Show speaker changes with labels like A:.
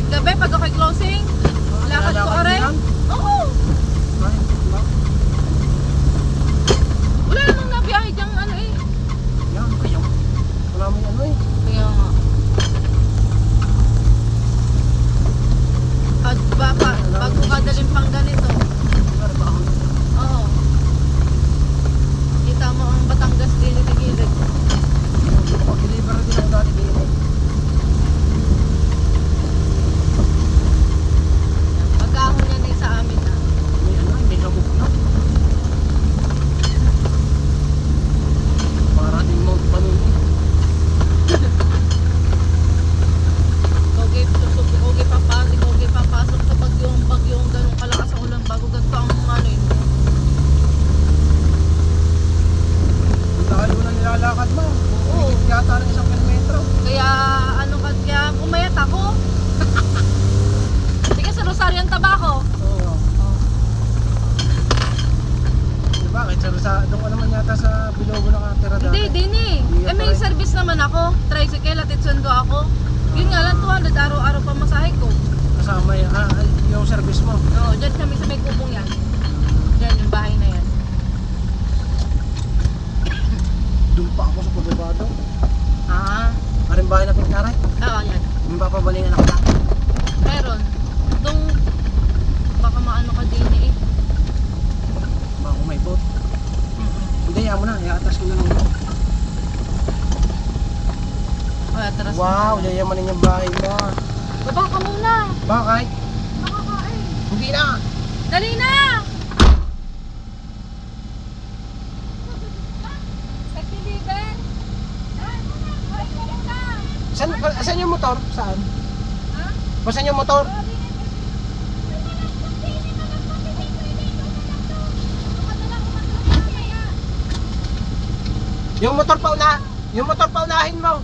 A: Kahit gabi, pag ako'y closing, lakad ko rin. Oo. Wala namang nabiyahe diyang ano eh.
B: Yan, kaya wala mo ano eh.
A: Kaya nga. At baka, bago ka dalhin pang ganito. Oo. Kita mo ang Batangas din sa gilid.
B: Pag-deliver din ako dati din eh.
A: Pagkahon yan eh sa amin na.
B: May ano eh, may hamog na. Para din Mount Panuni.
A: Kogi papasok sa bagyong ganun kalakas ang ulan bago ganito ang ano yun.
B: Ang layo na nilalakad mo.
A: Oo.
B: Higit yata ng 1 kilometro.
A: Kaya ano kaya umayat ako. Sige sa Rosario ang tabako.
B: Oo. Diba? Doon ka naman yata sa Bilogo nakatira dati.
A: Hindi, din eh. Eh may service naman ako. Tricycle at itsundo ako. Yun nga lang 200 araw-araw pa masahe ko.
B: Kasama yan. Yung service mo.
A: Oo, dyan kami sa may kubong yan. Dyan yung bahay na yan.
B: Doon pa ako sa pagbabado.
A: Ah,
B: Aring bahay na Pingkaray.
A: oo yan.
B: Yung papabalingan ako na.
A: Meron. Dong baka maano ka din eh.
B: Baka kung may boat. Hindi, yan mo na. Iatas ko na lang.
A: Oh, atras
B: Wow,
A: na.
B: yayamanin yung bahay mo.
A: Baba ka muna.
B: Bakit?
A: Nakakain.
B: Hindi na.
A: Dali na! Nag-deliver.
B: Saan yung motor? Saan?
A: Ha?
B: Saan yung motor? Yung motor pa unahin mo.